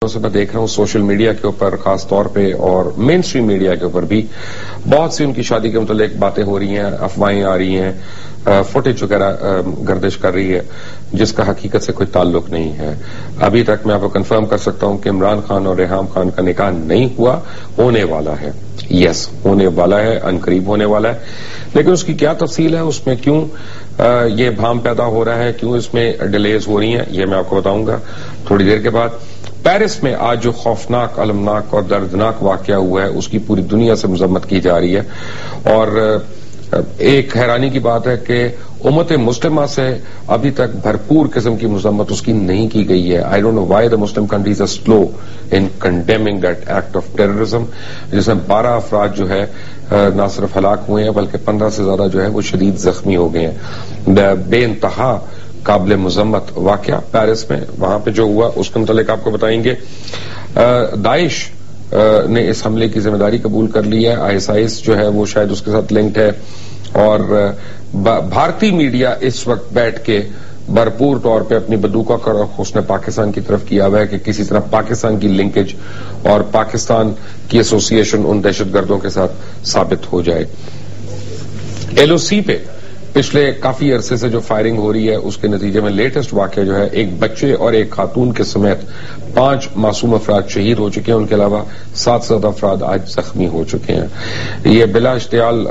से मैं देख रहा हूँ सोशल मीडिया के ऊपर खास तौर पे और मेन स्ट्रीम मीडिया के ऊपर भी बहुत सी उनकी शादी के मुतालिक बातें हो रही हैं, अफवाहें आ रही हैं, फुटेज वगैरह गर्दिश कर रही है जिसका हकीकत से कोई ताल्लुक नहीं है। अभी तक मैं आपको कंफर्म कर सकता हूं कि इमरान खान और रेहाम खान का निकाह नहीं हुआ, होने वाला है। यस, होने वाला है, अनकरीब होने वाला है। लेकिन उसकी क्या तफसील है, उसमें क्यों ये भाम पैदा हो रहा है, क्यों इसमें डिलेज हो रही हैं, ये मैं आपको बताऊंगा थोड़ी देर के बाद। पेरिस में आज जो खौफनाक, अलमनाक और दर्दनाक वाकया हुआ है उसकी पूरी दुनिया से मजम्मत की जा रही है और एक हैरानी की बात है कि उम्मत मुस्लिमा से अभी तक भरपूर किस्म की मजम्मत उसकी नहीं की गई है। I don't know why the Muslim countries are slow in condemning that act of terrorism, जिसमें 12 अफराद जो है न सिर्फ हलाक हुए हैं बल्कि 15 से ज्यादा जो है वो शदीद जख्मी हो गए हैं। बेइंतहा काबिल मजम्मत वाकया पेरिस में वहां पे जो हुआ उसके मुतालिक आपको बताएंगे। दाइश ने इस हमले की जिम्मेदारी कबूल कर ली है, आईएसआईएस जो है वो शायद उसके साथ लिंक्ड है और भारतीय मीडिया इस वक्त बैठ के भरपूर तौर पे अपनी बंदूकों का रुख उसने पाकिस्तान की तरफ किया हुआ है कि किसी तरह पाकिस्तान की लिंकेज और पाकिस्तान की एसोसिएशन उन दहशतगर्दों के साथ साबित हो जाए। एलओसी पे पिछले काफी अरसे से जो फायरिंग हो रही है उसके नतीजे में लेटेस्ट वाकया जो है एक बच्चे और एक खातून के समेत 5 मासूम अफराद शहीद हो चुके हैं, उनके अलावा 7 से ज्यादा अफराद आज जख्मी हो चुके हैं। ये बिला इश्तियाल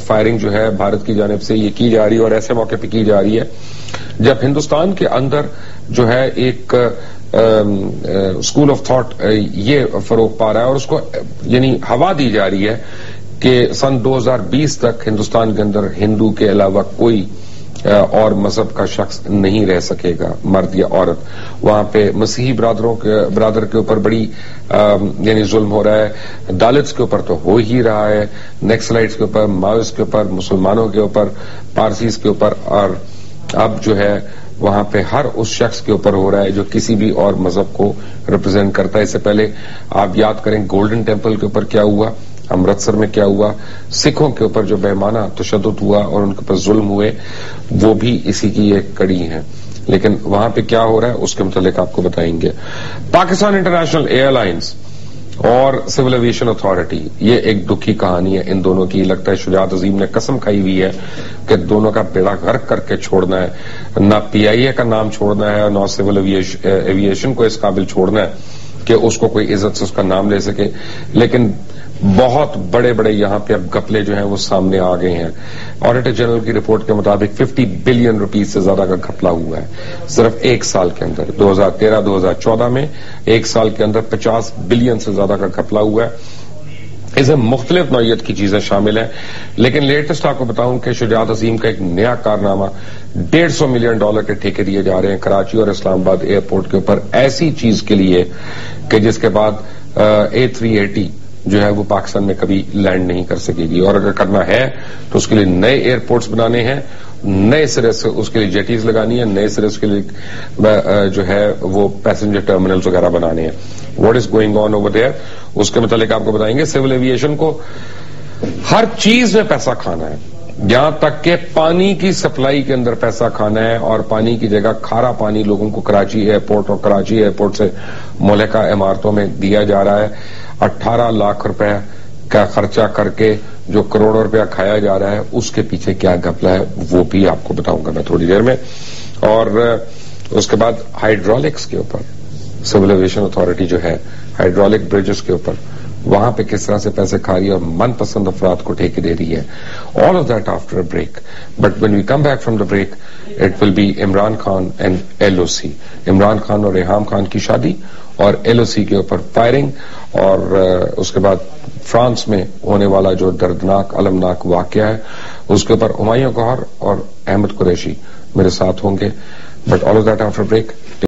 फायरिंग जो है भारत की जानिब से ये की जा रही है और ऐसे मौके पर की जा रही है जब हिंदुस्तान के अंदर जो है एक स्कूल ऑफ थॉट ये फरोग पा रहा है और उसको यानी हवा दी जा रही है कि सन 2020 तक हिंदुस्तान के अंदर हिंदू के अलावा कोई और मजहब का शख्स नहीं रह सकेगा, मर्द या औरत। वहां पे मसीही ब्रादर के ऊपर बड़ी यानी जुल्म हो रहा है, दलित्स के ऊपर तो हो ही रहा है, नक्सलाइट्स के ऊपर, माओइस्ट के ऊपर, मुसलमानों के ऊपर, पारसीज के ऊपर और अब जो है वहां पे हर उस शख्स के ऊपर हो रहा है जो किसी भी और मजहब को रिप्रेजेंट करता है। इससे पहले आप याद करें गोल्डन टेम्पल के ऊपर क्या हुआ, अमृतसर में क्या हुआ, सिखों के ऊपर जो बेमाना तशद्दुद हुआ और उनके ऊपर जुल्म हुए वो भी इसी की एक कड़ी है। लेकिन वहां पे क्या हो रहा है उसके मुतालिक आपको बताएंगे। पाकिस्तान इंटरनेशनल एयरलाइंस और सिविल एविएशन अथॉरिटी, ये एक दुखी कहानी है इन दोनों की। लगता है शुजात अजीम ने कसम खाई हुई है कि दोनों का बेड़ा गर्क करके छोड़ना है, ना पीआईए का नाम छोड़ना है और ना सिविल एविएशन को इस काबिल छोड़ना है कि उसको कोई इज्जत से उसका नाम ले सके। लेकिन बहुत बड़े बड़े यहां पे अब घपले जो हैं वो सामने आ गए हैं। ऑडिटर जनरल की रिपोर्ट के मुताबिक 50 बिलियन रुपीज से ज्यादा का घपला हुआ है सिर्फ एक साल के अंदर। 2013-2014 में एक साल के अंदर 50 बिलियन से ज्यादा का घपला हुआ है। इसमें मुख्तलिफ नौयत की चीजें शामिल हैं। लेकिन लेटेस्ट आपको बताऊं कि शुजात अजीम का एक नया कारनामा, $150 मिलियन के ठेके दिए जा रहे हैं कराची और इस्लामाबाद एयरपोर्ट के ऊपर ऐसी चीज के लिए कि जिसके बाद A380 जो है वो पाकिस्तान में कभी लैंड नहीं कर सकेगी और अगर करना है तो उसके लिए नए एयरपोर्ट्स बनाने हैं, नए सिरे से उसके लिए जेटीज लगानी है, नए सिरे उसके लिए जो है वो पैसेंजर टर्मिनल्स वगैरह बनाने हैं। What is going on over there उसके मुतालिक आपको बताएंगे। सिविल एविएशन को हर चीज में पैसा खाना है, यहां तक कि पानी की सप्लाई के अंदर पैसा खाना है और पानी की जगह खारा पानी लोगों को कराची एयरपोर्ट और कराची एयरपोर्ट से मुल्का इमारतों में दिया जा रहा है। 18 लाख रुपए का खर्चा करके जो करोड़ों रुपया खाया जा रहा है उसके पीछे क्या घपला है वो भी आपको बताऊंगा मैं थोड़ी देर में। और उसके बाद हाइड्रोलिक्स के ऊपर सिविल एविएशन अथॉरिटी जो है हाइड्रोलिक ब्रिजेस के ऊपर वहां पे किस तरह से पैसे खा रही है और मनपसंद अफराद को ठेके दे रही है। All of that after a break, but when we come back from the break it will be Imran Khan and LOC, Imran Khan और रेहाम खान की शादी और एलओसी के ऊपर फायरिंग और उसके बाद फ्रांस में होने वाला जो दर्दनाक अलमनाक वाकया है उसके ऊपर हुमायूं गौहर और अहमद कुरैशी मेरे साथ होंगे। But all of that after break.